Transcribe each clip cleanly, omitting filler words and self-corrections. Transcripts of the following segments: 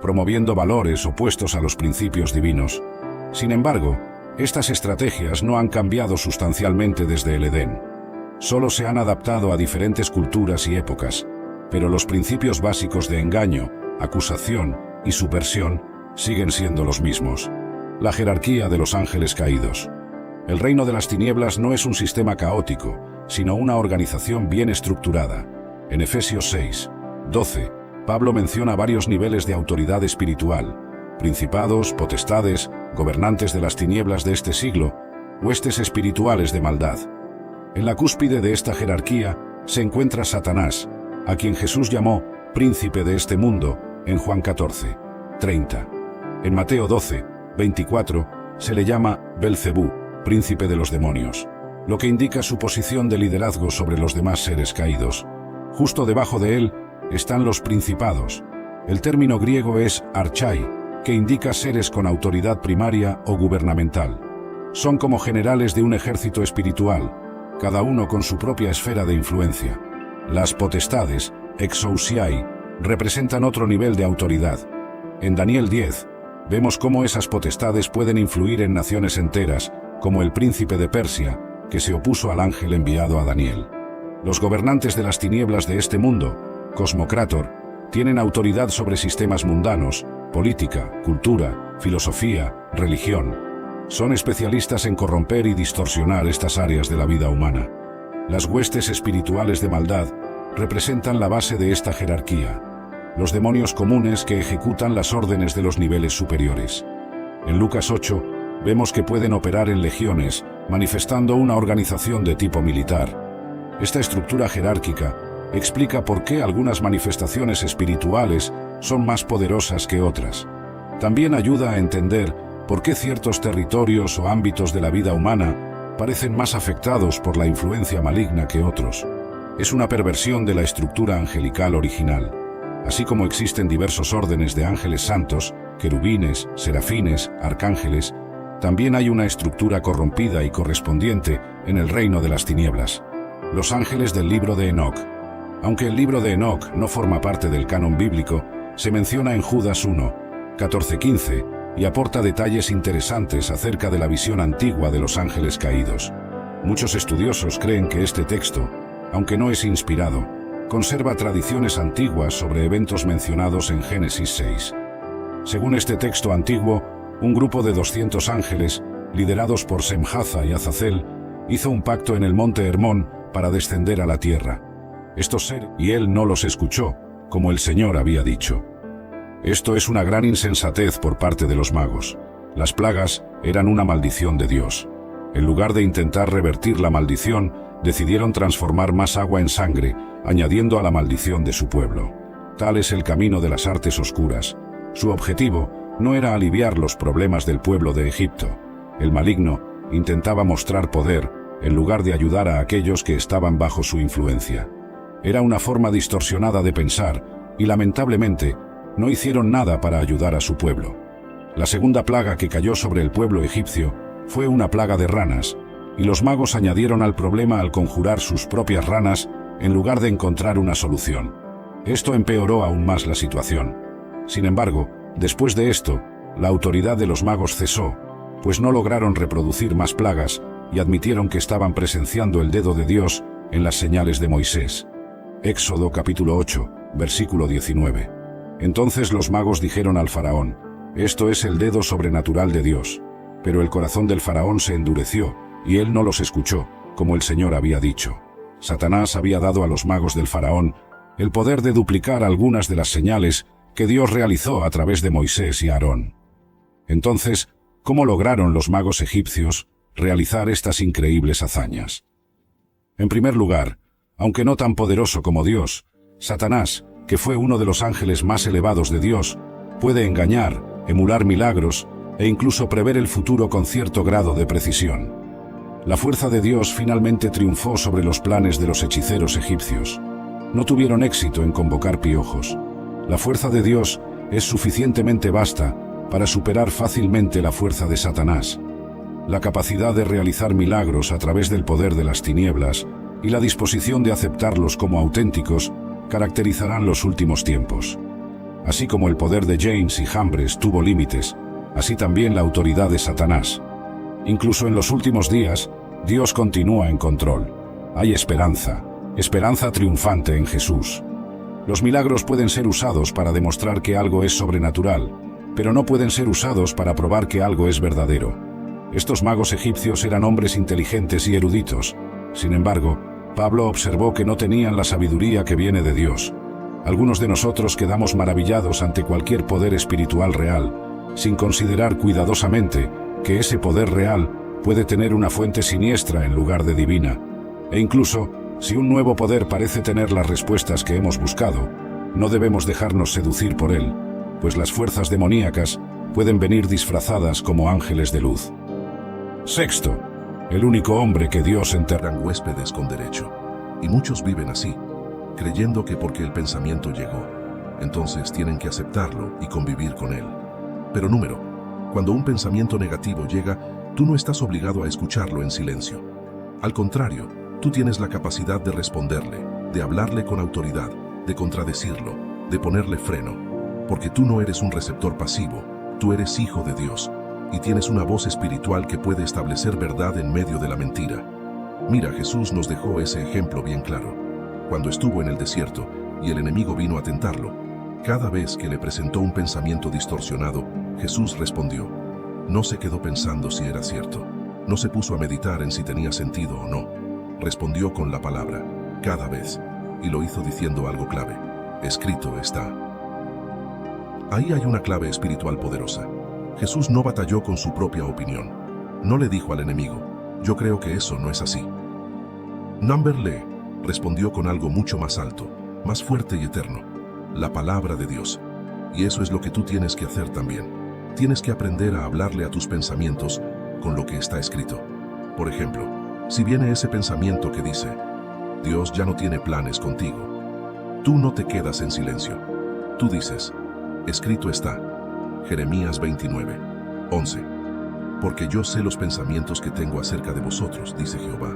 promoviendo valores opuestos a los principios divinos. Sin embargo, estas estrategias no han cambiado sustancialmente desde el Edén. Solo se han adaptado a diferentes culturas y épocas, pero los principios básicos de engaño, acusación y subversión siguen siendo los mismos. La jerarquía de los ángeles caídos. El reino de las tinieblas no es un sistema caótico, sino una organización bien estructurada. En Efesios 6, 12, Pablo menciona varios niveles de autoridad espiritual: principados, potestades, gobernantes de las tinieblas de este siglo, huestes espirituales de maldad. En la cúspide de esta jerarquía se encuentra Satanás, a quien Jesús llamó príncipe de este mundo en Juan 14, 30. En Mateo 12, 24, se le llama Belcebú, príncipe de los demonios, lo que indica su posición de liderazgo sobre los demás seres caídos. Justo debajo de él están los principados. El término griego es archai, que indica seres con autoridad primaria o gubernamental. Son como generales de un ejército espiritual, cada uno con su propia esfera de influencia. Las potestades, exousiai, representan otro nivel de autoridad. En Daniel 10, vemos cómo esas potestades pueden influir en naciones enteras, como el príncipe de Persia, que se opuso al ángel enviado a Daniel. Los gobernantes de las tinieblas de este mundo, Cosmocrator, tienen autoridad sobre sistemas mundanos, política, cultura, filosofía, religión. Son especialistas en corromper y distorsionar estas áreas de la vida humana. Las huestes espirituales de maldad representan la base de esta jerarquía, los demonios comunes que ejecutan las órdenes de los niveles superiores. En Lucas 8, vemos que pueden operar en legiones, manifestando una organización de tipo militar. Esta estructura jerárquica explica por qué algunas manifestaciones espirituales son más poderosas que otras. También ayuda a entender por qué ciertos territorios o ámbitos de la vida humana parecen más afectados por la influencia maligna que otros. Es una perversión de la estructura angelical original. Así como existen diversos órdenes de ángeles santos, querubines, serafines, arcángeles, también hay una estructura corrompida y correspondiente en el reino de las tinieblas. Los ángeles del libro de Enoc. Aunque el libro de Enoc no forma parte del canon bíblico, se menciona en Judas 1, 14-15, y aporta detalles interesantes acerca de la visión antigua de los ángeles caídos. Muchos estudiosos creen que este texto, aunque no es inspirado, conserva tradiciones antiguas sobre eventos mencionados en Génesis 6. Según este texto antiguo, un grupo de 200 ángeles, liderados por Semhaza y Azazel, hizo un pacto en el monte Hermón para descender a la tierra. Estos seres, y él no los escuchó, como el Señor había dicho. Esto es una gran insensatez por parte de los magos. Las plagas eran una maldición de Dios. En lugar de intentar revertir la maldición, decidieron transformar más agua en sangre, añadiendo a la maldición de su pueblo. Tal es el camino de las artes oscuras. Su objetivo no era aliviar los problemas del pueblo de Egipto. El maligno intentaba mostrar poder en lugar de ayudar a aquellos que estaban bajo su influencia. Era una forma distorsionada de pensar y, lamentablemente, no hicieron nada para ayudar a su pueblo. La segunda plaga que cayó sobre el pueblo egipcio fue una plaga de ranas, y los magos añadieron al problema al conjurar sus propias ranas en lugar de encontrar una solución. Esto empeoró aún más la situación. Sin embargo, después de esto, la autoridad de los magos cesó, pues no lograron reproducir más plagas y admitieron que estaban presenciando el dedo de Dios en las señales de Moisés. Éxodo capítulo 8, versículo 19. Entonces los magos dijeron al faraón: «Esto es el dedo sobrenatural de Dios». Pero el corazón del faraón se endureció, y él no los escuchó, como el Señor había dicho. Satanás había dado a los magos del faraón el poder de duplicar algunas de las señales que Dios realizó a través de Moisés y Aarón. Entonces, ¿cómo lograron los magos egipcios realizar estas increíbles hazañas? En primer lugar, aunque no tan poderoso como Dios, Satanás, que fue uno de los ángeles más elevados de Dios, puede engañar, emular milagros e incluso prever el futuro con cierto grado de precisión. La fuerza de Dios finalmente triunfó sobre los planes de los hechiceros egipcios. No tuvieron éxito en convocar piojos. La fuerza de Dios es suficientemente vasta para superar fácilmente la fuerza de Satanás. La capacidad de realizar milagros a través del poder de las tinieblas y la disposición de aceptarlos como auténticos caracterizarán los últimos tiempos. Así como el poder de James y Jambres tuvo límites, así también la autoridad de Satanás. Incluso en los últimos días, Dios continúa en control. Hay esperanza, esperanza triunfante en Jesús. Los milagros pueden ser usados para demostrar que algo es sobrenatural, pero no pueden ser usados para probar que algo es verdadero. Estos magos egipcios eran hombres inteligentes y eruditos. Sin embargo, Pablo observó que no tenían la sabiduría que viene de Dios. Algunos de nosotros quedamos maravillados ante cualquier poder espiritual real, sin considerar cuidadosamente que ese poder real puede tener una fuente siniestra en lugar de divina. E incluso, si un nuevo poder parece tener las respuestas que hemos buscado, no debemos dejarnos seducir por él, pues las fuerzas demoníacas pueden venir disfrazadas como ángeles de luz. Sexto, el único hombre que Dios enterra. Huéspedes con derecho. Y muchos viven así, creyendo que porque el pensamiento llegó, entonces tienen que aceptarlo y convivir con él. Pero cuando un pensamiento negativo llega, tú no estás obligado a escucharlo en silencio. Al contrario, tú tienes la capacidad de responderle, de hablarle con autoridad, de contradecirlo, de ponerle freno, porque tú no eres un receptor pasivo, tú eres hijo de Dios, y tienes una voz espiritual que puede establecer verdad en medio de la mentira. Mira, Jesús nos dejó ese ejemplo bien claro. Cuando estuvo en el desierto y el enemigo vino a tentarlo, cada vez que le presentó un pensamiento distorsionado, Jesús respondió. No se quedó pensando si era cierto. No se puso a meditar en si tenía sentido o no. Respondió con la palabra, cada vez, y lo hizo diciendo algo clave. Escrito está. Ahí hay una clave espiritual poderosa. Jesús no batalló con su propia opinión. No le dijo al enemigo, yo creo que eso no es así. Numberle respondió con algo mucho más alto, más fuerte y eterno, la palabra de Dios. Y eso es lo que tú tienes que hacer también. Tienes que aprender a hablarle a tus pensamientos con lo que está escrito. Por ejemplo, si viene ese pensamiento que dice, Dios ya no tiene planes contigo, tú no te quedas en silencio. Tú dices, escrito está, Jeremías 29:11. Porque yo sé los pensamientos que tengo acerca de vosotros, dice Jehová,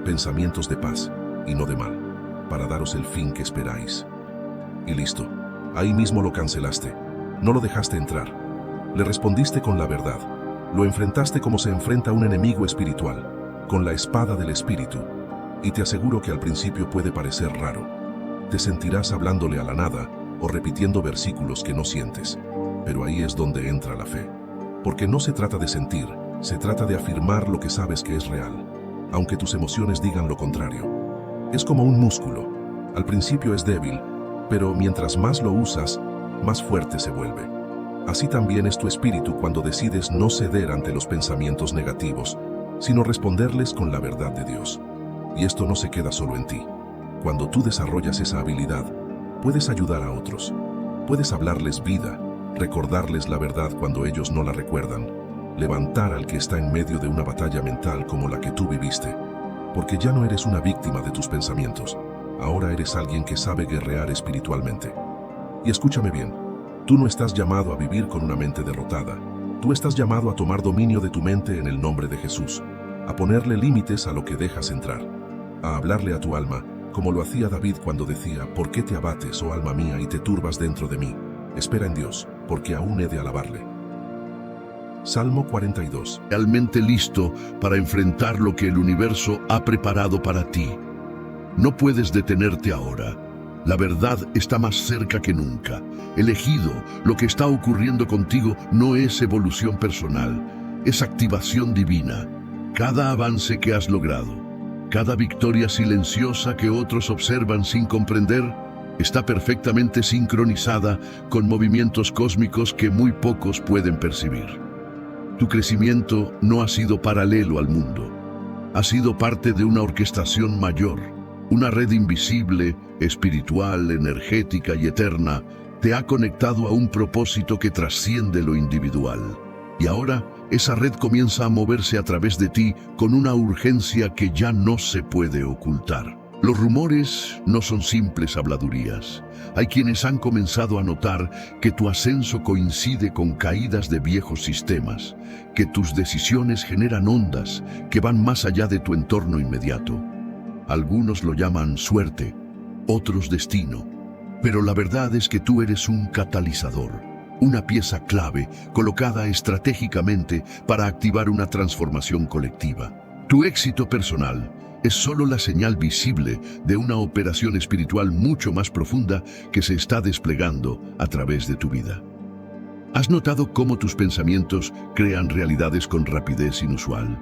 pensamientos de paz y no de mal, para daros el fin que esperáis. Y listo, ahí mismo lo cancelaste, no lo dejaste entrar. Le respondiste con la verdad, lo enfrentaste como se enfrenta un enemigo espiritual, con la espada del espíritu. Y te aseguro que al principio puede parecer raro. Te sentirás hablándole a la nada o repitiendo versículos que no sientes. Pero ahí es donde entra la fe. Porque no se trata de sentir, se trata de afirmar lo que sabes que es real, aunque tus emociones digan lo contrario. Es como un músculo. Al principio es débil, pero mientras más lo usas, más fuerte se vuelve. Así también es tu espíritu cuando decides no ceder ante los pensamientos negativos, sino responderles con la verdad de Dios. Y esto no se queda solo en ti. Cuando tú desarrollas esa habilidad, puedes ayudar a otros. Puedes hablarles vida, recordarles la verdad cuando ellos no la recuerdan, levantar al que está en medio de una batalla mental como la que tú viviste. Porque ya no eres una víctima de tus pensamientos. Ahora eres alguien que sabe guerrear espiritualmente. Y escúchame bien, tú no estás llamado a vivir con una mente derrotada. Tú estás llamado a tomar dominio de tu mente en el nombre de Jesús, a ponerle límites a lo que dejas entrar, a hablarle a tu alma, como lo hacía David cuando decía, ¿por qué te abates, oh alma mía, y te turbas dentro de mí? Espera en Dios, porque aún he de alabarle. Salmo 42. Realmente listo para enfrentar lo que el universo ha preparado para ti. No puedes detenerte ahora. La verdad está más cerca que nunca. Elegido, lo que está ocurriendo contigo no es evolución personal, es activación divina. Cada avance que has logrado, cada victoria silenciosa que otros observan sin comprender, está perfectamente sincronizada con movimientos cósmicos que muy pocos pueden percibir. Tu crecimiento no ha sido paralelo al mundo. Ha sido parte de una orquestación mayor. Una red invisible, espiritual, energética y eterna te ha conectado a un propósito que trasciende lo individual. Y ahora, esa red comienza a moverse a través de ti con una urgencia que ya no se puede ocultar. Los rumores no son simples habladurías. Hay quienes han comenzado a notar que tu ascenso coincide con caídas de viejos sistemas, que tus decisiones generan ondas que van más allá de tu entorno inmediato. Algunos lo llaman suerte, otros destino. Pero la verdad es que tú eres un catalizador, una pieza clave colocada estratégicamente para activar una transformación colectiva. Tu éxito personal es solo la señal visible de una operación espiritual mucho más profunda que se está desplegando a través de tu vida. ¿Has notado cómo tus pensamientos crean realidades con rapidez inusual?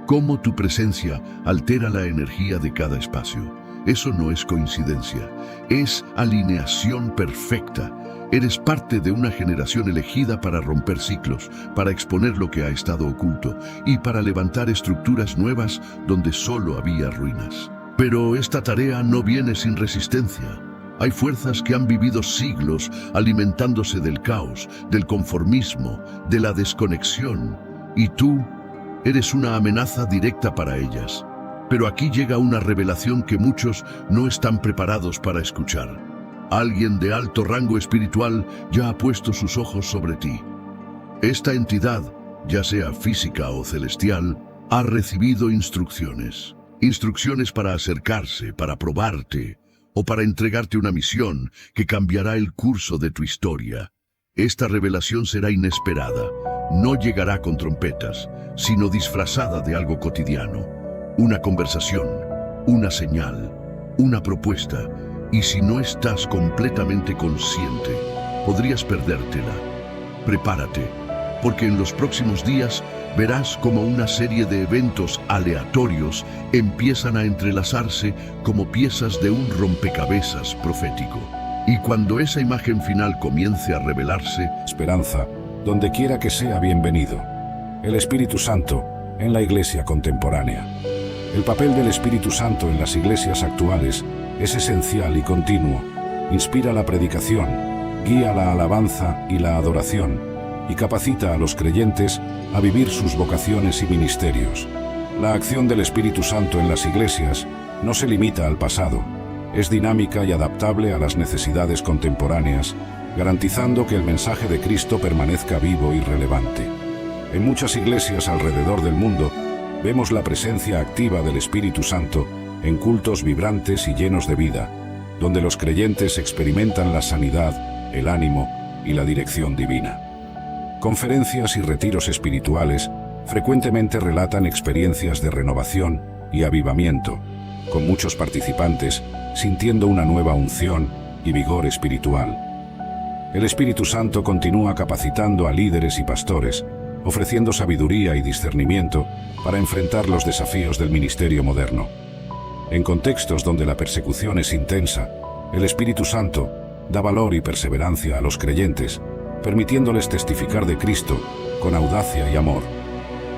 ¿Cómo tu presencia altera la energía de cada espacio? Eso no es coincidencia, es alineación perfecta. Eres parte de una generación elegida para romper ciclos, para exponer lo que ha estado oculto y para levantar estructuras nuevas donde solo había ruinas. Pero esta tarea no viene sin resistencia. Hay fuerzas que han vivido siglos alimentándose del caos, del conformismo, de la desconexión, y tú eres una amenaza directa para ellas. Pero aquí llega una revelación que muchos no están preparados para escuchar. Alguien de alto rango espiritual ya ha puesto sus ojos sobre ti. Esta entidad, ya sea física o celestial, ha recibido instrucciones. Instrucciones para acercarse, para probarte, o para entregarte una misión que cambiará el curso de tu historia. Esta revelación será inesperada. No llegará con trompetas, sino disfrazada de algo cotidiano. Una conversación, una señal, una propuesta. Y si no estás completamente consciente, podrías perdértela. Prepárate, porque en los próximos días verás como una serie de eventos aleatorios empiezan a entrelazarse como piezas de un rompecabezas profético. Y cuando esa imagen final comience a revelarse, Esperanza, donde quiera que sea bienvenido. El Espíritu Santo en la Iglesia contemporánea. El papel del Espíritu Santo en las iglesias actuales es esencial y continuo. Inspira la predicación, guía la alabanza y la adoración, y capacita a los creyentes a vivir sus vocaciones y ministerios. La acción del Espíritu Santo en las iglesias no se limita al pasado, es dinámica y adaptable a las necesidades contemporáneas, garantizando que el mensaje de Cristo permanezca vivo y relevante. En muchas iglesias alrededor del mundo, vemos la presencia activa del Espíritu Santo en cultos vibrantes y llenos de vida, donde los creyentes experimentan la sanidad, el ánimo y la dirección divina. Conferencias y retiros espirituales frecuentemente relatan experiencias de renovación y avivamiento, con muchos participantes sintiendo una nueva unción y vigor espiritual. El Espíritu Santo continúa capacitando a líderes y pastores, ofreciendo sabiduría y discernimiento para enfrentar los desafíos del ministerio moderno. En contextos donde la persecución es intensa, el Espíritu Santo da valor y perseverancia a los creyentes, permitiéndoles testificar de Cristo con audacia y amor.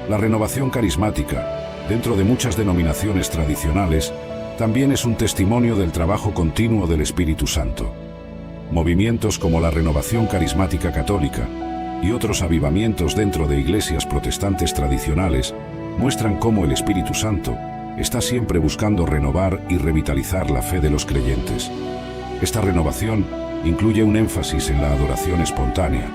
La renovación carismática, dentro de muchas denominaciones tradicionales, también es un testimonio del trabajo continuo del Espíritu Santo. Movimientos como la Renovación Carismática Católica y otros avivamientos dentro de iglesias protestantes tradicionales muestran cómo el Espíritu Santo está siempre buscando renovar y revitalizar la fe de los creyentes. Esta renovación incluye un énfasis en la adoración espontánea,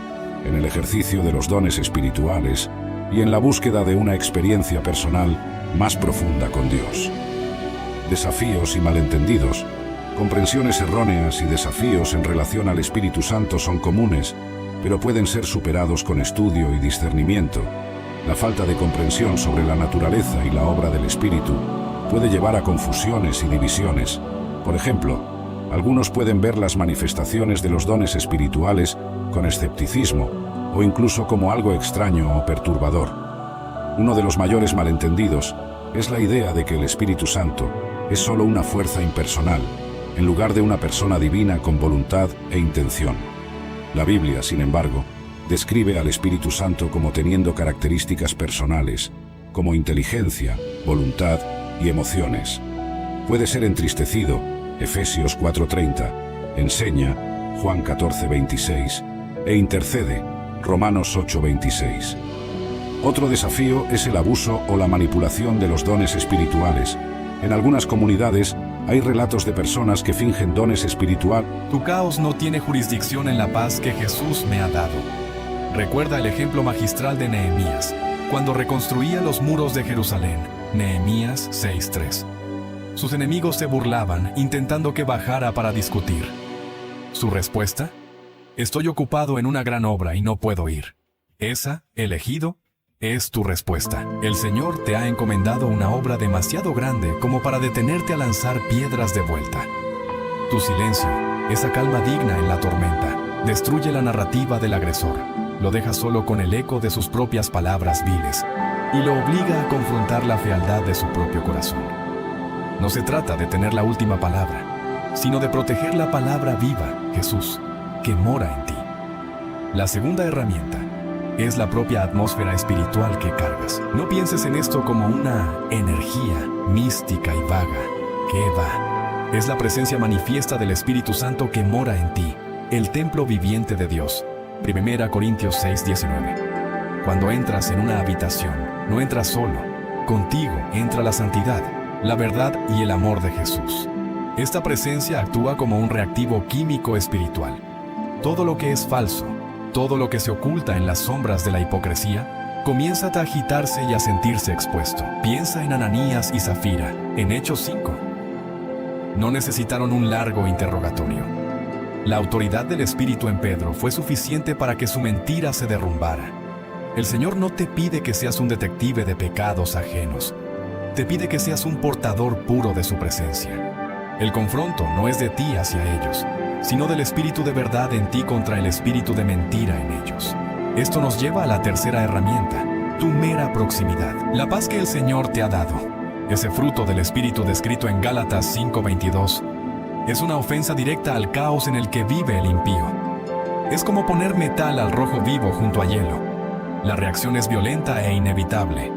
en el ejercicio de los dones espirituales y en la búsqueda de una experiencia personal más profunda con Dios. Desafíos y malentendidos, comprensiones erróneas y desafíos en relación al Espíritu Santo son comunes, pero pueden ser superados con estudio y discernimiento. La falta de comprensión sobre la naturaleza y la obra del Espíritu puede llevar a confusiones y divisiones. Por ejemplo, algunos pueden ver las manifestaciones de los dones espirituales con escepticismo o incluso como algo extraño o perturbador. Uno de los mayores malentendidos es la idea de que el Espíritu Santo es solo una fuerza impersonal, en lugar de una persona divina con voluntad e intención. La Biblia, sin embargo, describe al Espíritu Santo como teniendo características personales, como inteligencia, voluntad y emociones. Puede ser entristecido, Efesios 4:30, enseña, Juan 14:26, e intercede, Romanos 8:26. Otro desafío es el abuso o la manipulación de los dones espirituales. En algunas comunidades hay relatos de personas que fingen dones espirituales. Tu caos no tiene jurisdicción en la paz que Jesús me ha dado. Recuerda el ejemplo magistral de Nehemías, cuando reconstruía los muros de Jerusalén, Nehemías 6:3. Sus enemigos se burlaban, intentando que bajara para discutir. Su respuesta: estoy ocupado en una gran obra y no puedo ir. Esa, elegido, es tu respuesta. El Señor te ha encomendado una obra demasiado grande como para detenerte a lanzar piedras de vuelta. Tu silencio, esa calma digna en la tormenta, destruye la narrativa del agresor, lo deja solo con el eco de sus propias palabras viles y lo obliga a confrontar la fealdad de su propio corazón. No se trata de tener la última palabra, sino de proteger la palabra viva, Jesús, que mora en ti. La segunda herramienta es la propia atmósfera espiritual que cargas. No pienses en esto como una energía mística y vaga. ¿Qué va? Es la presencia manifiesta del Espíritu Santo que mora en ti, el templo viviente de Dios. 1 Corintios 6:19. Cuando entras en una habitación, no entras solo. Contigo entra la santidad, la verdad y el amor de Jesús. Esta presencia actúa como un reactivo químico espiritual. Todo lo que es falso, todo lo que se oculta en las sombras de la hipocresía, comienza a agitarse y a sentirse expuesto. Piensa en Ananías y Zafira, en Hechos 5. No necesitaron un largo interrogatorio. La autoridad del Espíritu en Pedro fue suficiente para que su mentira se derrumbara. El Señor no te pide que seas un detective de pecados ajenos. Te pide que seas un portador puro de su presencia. El confronto no es de ti hacia ellos, sino del espíritu de verdad en ti contra el espíritu de mentira en ellos. Esto nos lleva a la tercera herramienta, tu mera proximidad. La paz que el Señor te ha dado, ese fruto del espíritu descrito en Gálatas 5:22, es una ofensa directa al caos en el que vive el impío. Es como poner metal al rojo vivo junto a hielo. La reacción es violenta e inevitable.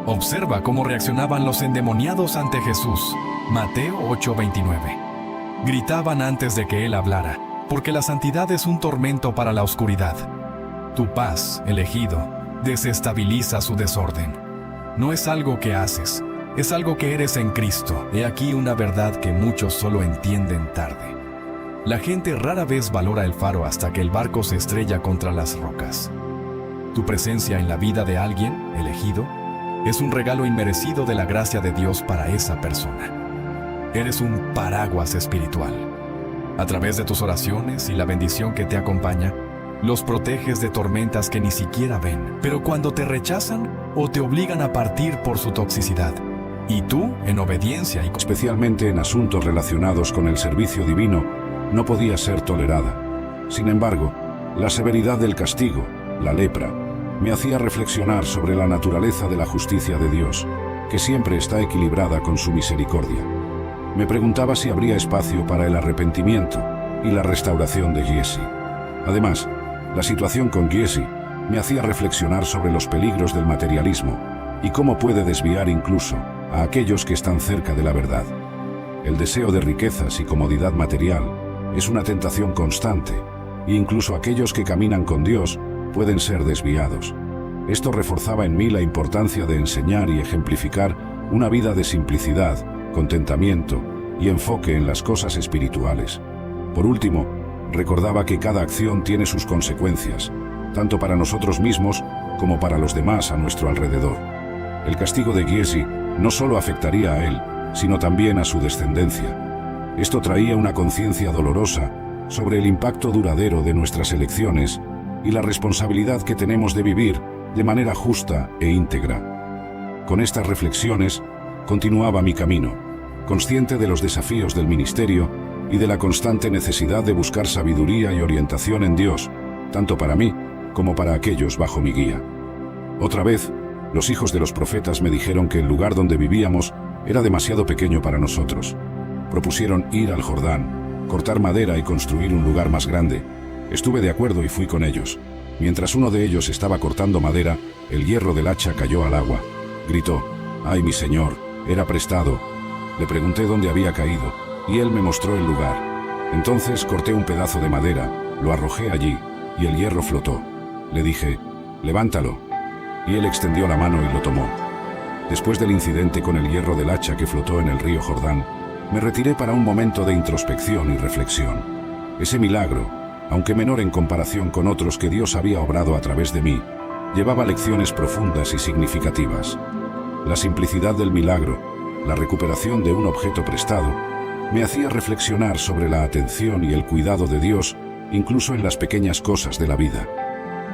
Observa cómo reaccionaban los endemoniados ante Jesús. Mateo 8:29. Gritaban antes de que Él hablara, porque la santidad es un tormento para la oscuridad. Tu paz, elegido, desestabiliza su desorden. No es algo que haces, es algo que eres en Cristo. He aquí una verdad que muchos solo entienden tarde. La gente rara vez valora el faro hasta que el barco se estrella contra las rocas. Tu presencia en la vida de alguien, elegido, es un regalo inmerecido de la gracia de Dios para esa persona. Eres un paraguas espiritual. A través de tus oraciones y la bendición que te acompaña, los proteges de tormentas que ni siquiera ven. Pero cuando te rechazan o te obligan a partir por su toxicidad, y tú, en obediencia y especialmente en asuntos relacionados con el servicio divino, no podía ser tolerada. Sin embargo, la severidad del castigo, la lepra, me hacía reflexionar sobre la naturaleza de la justicia de Dios, que siempre está equilibrada con su misericordia. Me preguntaba si habría espacio para el arrepentimiento y la restauración de Giesi. Además, la situación con Giesi me hacía reflexionar sobre los peligros del materialismo y cómo puede desviar incluso a aquellos que están cerca de la verdad. El deseo de riquezas y comodidad material es una tentación constante, e incluso aquellos que caminan con Dios pueden ser desviados. Esto reforzaba en mí la importancia de enseñar y ejemplificar una vida de simplicidad, contentamiento y enfoque en las cosas espirituales. Por último, recordaba que cada acción tiene sus consecuencias, tanto para nosotros mismos como para los demás a nuestro alrededor. El castigo de Giesi no solo afectaría a él, sino también a su descendencia. Esto traía una conciencia dolorosa sobre el impacto duradero de nuestras elecciones y la responsabilidad que tenemos de vivir de manera justa e íntegra. Con estas reflexiones, continuaba mi camino, consciente de los desafíos del ministerio y de la constante necesidad de buscar sabiduría y orientación en Dios, tanto para mí como para aquellos bajo mi guía. Otra vez, los hijos de los profetas me dijeron que el lugar donde vivíamos era demasiado pequeño para nosotros. Propusieron ir al Jordán, cortar madera y construir un lugar más grande. Estuve de acuerdo y fui con ellos. Mientras uno de ellos estaba cortando madera, el hierro del hacha cayó al agua. Gritó: «¡Ay, mi señor! Era prestado». Le pregunté dónde había caído, y él me mostró el lugar. Entonces corté un pedazo de madera, lo arrojé allí, y el hierro flotó. Le dije: «Levántalo». Y él extendió la mano y lo tomó. Después del incidente con el hierro del hacha que flotó en el río Jordán, me retiré para un momento de introspección y reflexión. Ese milagro, aunque menor en comparación con otros que Dios había obrado a través de mí, llevaba lecciones profundas y significativas. La simplicidad del milagro, la recuperación de un objeto prestado, me hacía reflexionar sobre la atención y el cuidado de Dios, incluso en las pequeñas cosas de la vida.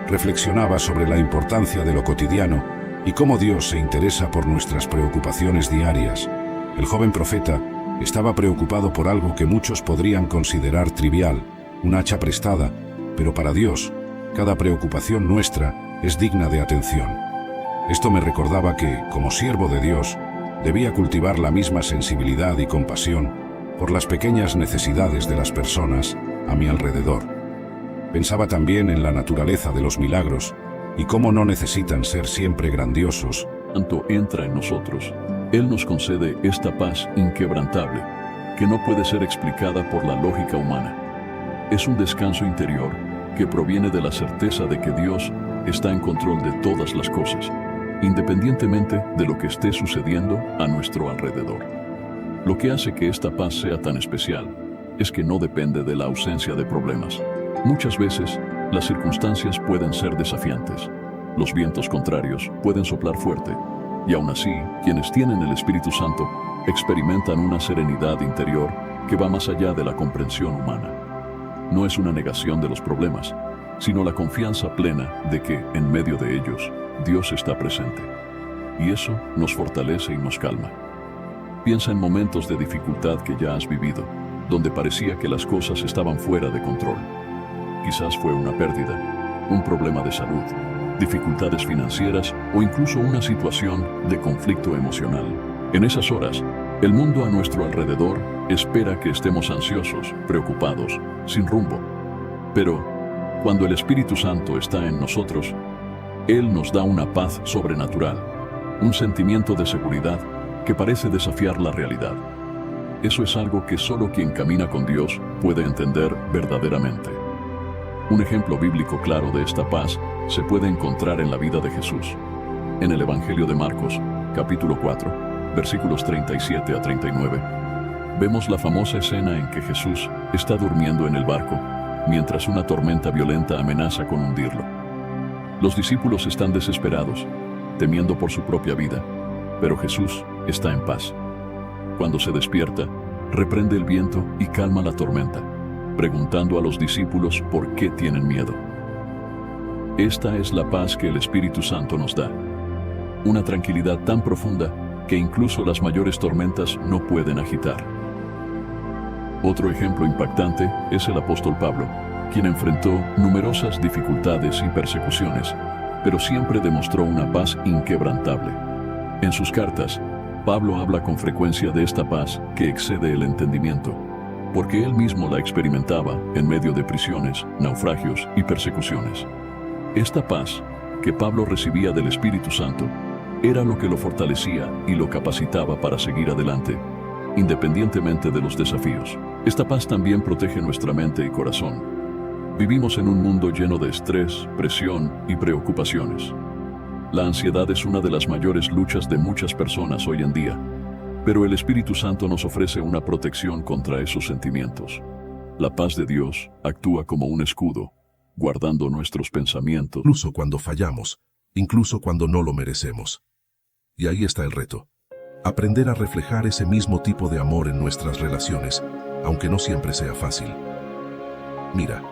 Reflexionaba sobre la importancia de lo cotidiano y cómo Dios se interesa por nuestras preocupaciones diarias. El joven profeta estaba preocupado por algo que muchos podrían considerar trivial, un hacha prestada, pero para Dios, cada preocupación nuestra es digna de atención. Esto me recordaba que, como siervo de Dios, debía cultivar la misma sensibilidad y compasión por las pequeñas necesidades de las personas a mi alrededor. Pensaba también en la naturaleza de los milagros y cómo no necesitan ser siempre grandiosos. Tanto entra en nosotros, Él nos concede esta paz inquebrantable, que no puede ser explicada por la lógica humana. Es un descanso interior que proviene de la certeza de que Dios está en control de todas las cosas, independientemente de lo que esté sucediendo a nuestro alrededor. Lo que hace que esta paz sea tan especial es que no depende de la ausencia de problemas. Muchas veces, las circunstancias pueden ser desafiantes. Los vientos contrarios pueden soplar fuerte, y aún así, quienes tienen el Espíritu Santo experimentan una serenidad interior que va más allá de la comprensión humana. No es una negación de los problemas, sino la confianza plena de que, en medio de ellos, Dios está presente. Y eso nos fortalece y nos calma. Piensa en momentos de dificultad que ya has vivido, donde parecía que las cosas estaban fuera de control. Quizás fue una pérdida, un problema de salud, dificultades financieras o incluso una situación de conflicto emocional. En esas horas, el mundo a nuestro alrededor espera que estemos ansiosos, preocupados, sin rumbo. Pero, cuando el Espíritu Santo está en nosotros, Él nos da una paz sobrenatural, un sentimiento de seguridad que parece desafiar la realidad. Eso es algo que solo quien camina con Dios puede entender verdaderamente. Un ejemplo bíblico claro de esta paz se puede encontrar en la vida de Jesús. En el Evangelio de Marcos, capítulo 4, versículos 37 a 39, vemos la famosa escena en que Jesús está durmiendo en el barco, mientras una tormenta violenta amenaza con hundirlo. Los discípulos están desesperados, temiendo por su propia vida, pero Jesús está en paz. Cuando se despierta, reprende el viento y calma la tormenta, preguntando a los discípulos por qué tienen miedo. Esta es la paz que el Espíritu Santo nos da. Una tranquilidad tan profunda que incluso las mayores tormentas no pueden agitar. Otro ejemplo impactante es el apóstol Pablo, quien enfrentó numerosas dificultades y persecuciones, pero siempre demostró una paz inquebrantable. En sus cartas, Pablo habla con frecuencia de esta paz que excede el entendimiento, porque él mismo la experimentaba en medio de prisiones, naufragios y persecuciones. Esta paz, que Pablo recibía del Espíritu Santo, era lo que lo fortalecía y lo capacitaba para seguir adelante, independientemente de los desafíos. Esta paz también protege nuestra mente y corazón. Vivimos en un mundo lleno de estrés, presión y preocupaciones. La ansiedad es una de las mayores luchas de muchas personas hoy en día, pero el Espíritu Santo nos ofrece una protección contra esos sentimientos. La paz de Dios actúa como un escudo, guardando nuestros pensamientos. Incluso cuando fallamos, incluso cuando no lo merecemos. Y ahí está el reto. Aprender a reflejar ese mismo tipo de amor en nuestras relaciones, aunque no siempre sea fácil. Mira,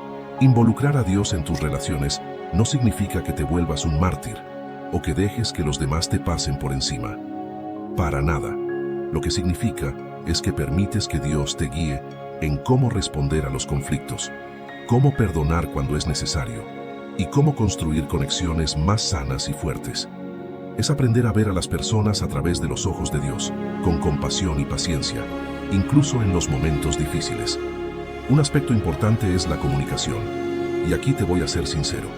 involucrar a Dios en tus relaciones no significa que te vuelvas un mártir o que dejes que los demás te pasen por encima. Para nada. Lo que significa es que permites que Dios te guíe en cómo responder a los conflictos, cómo perdonar cuando es necesario y cómo construir conexiones más sanas y fuertes. Es aprender a ver a las personas a través de los ojos de Dios, con compasión y paciencia, incluso en los momentos difíciles. Un aspecto importante es la comunicación, y aquí te voy a ser sincero.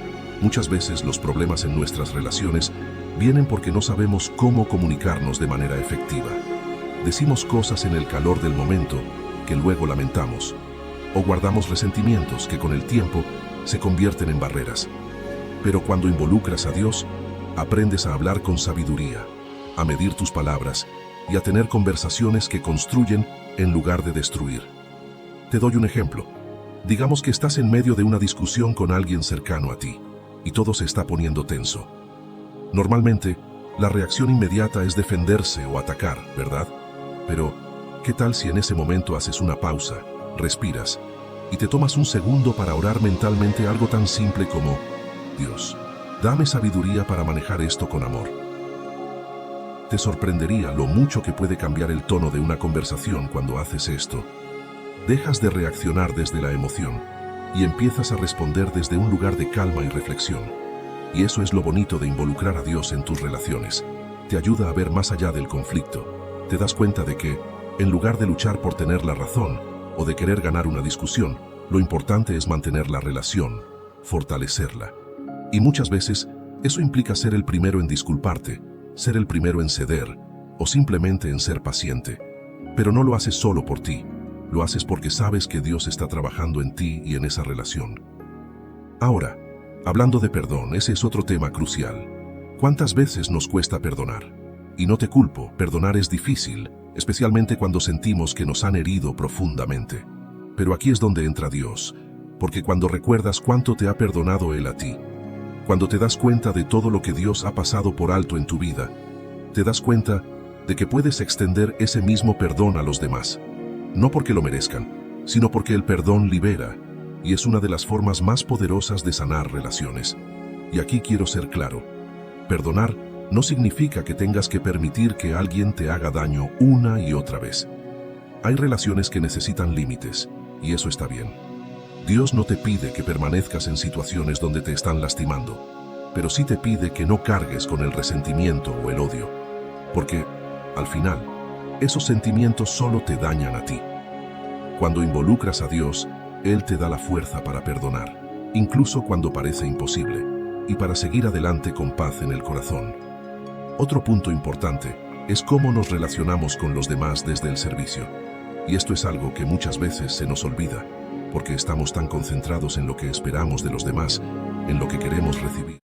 Muchas veces los problemas en nuestras relaciones vienen porque no sabemos cómo comunicarnos de manera efectiva. Decimos cosas en el calor del momento que luego lamentamos, o guardamos resentimientos que con el tiempo se convierten en barreras. Pero cuando involucras a Dios, aprendes a hablar con sabiduría, a medir tus palabras y a tener conversaciones que construyen en lugar de destruir. Te doy un ejemplo. Digamos que estás en medio de una discusión con alguien cercano a ti y todo se está poniendo tenso. Normalmente, la reacción inmediata es defenderse o atacar, ¿verdad? Pero, ¿Qué tal si en ese momento haces una pausa, respiras y te tomas un segundo para orar mentalmente algo tan simple como: Dios, dame sabiduría para manejar esto con amor? Te sorprendería lo mucho que puede cambiar el tono de una conversación cuando haces esto. Dejas de reaccionar desde la emoción y empiezas a responder desde un lugar de calma y reflexión. Y eso es lo bonito de involucrar a Dios en tus relaciones. Te ayuda a ver más allá del conflicto. Te das cuenta de que, en lugar de luchar por tener la razón o de querer ganar una discusión, lo importante es mantener la relación, fortalecerla. Y muchas veces, eso implica ser el primero en disculparte, ser el primero en ceder, o simplemente en ser paciente. Pero no lo haces solo por ti, lo haces porque sabes que Dios está trabajando en ti y en esa relación. Ahora, hablando de perdón, ese es otro tema crucial. ¿Cuántas veces nos cuesta perdonar? Y no te culpo, perdonar es difícil, especialmente cuando sentimos que nos han herido profundamente. Pero aquí es donde entra Dios, porque cuando recuerdas cuánto te ha perdonado Él a ti, cuando te das cuenta de todo lo que Dios ha pasado por alto en tu vida, te das cuenta de que puedes extender ese mismo perdón a los demás. No porque lo merezcan, sino porque el perdón libera, y es una de las formas más poderosas de sanar relaciones. Y aquí quiero ser claro: perdonar no significa que tengas que permitir que alguien te haga daño una y otra vez. Hay relaciones que necesitan límites, y eso está bien. Dios no te pide que permanezcas en situaciones donde te están lastimando, pero sí te pide que no cargues con el resentimiento o el odio, porque, al final, esos sentimientos solo te dañan a ti. Cuando involucras a Dios, Él te da la fuerza para perdonar, incluso cuando parece imposible, y para seguir adelante con paz en el corazón. Otro punto importante es cómo nos relacionamos con los demás desde el servicio. Y esto es algo que muchas veces se nos olvida, porque estamos tan concentrados en lo que esperamos de los demás, en lo que queremos recibir.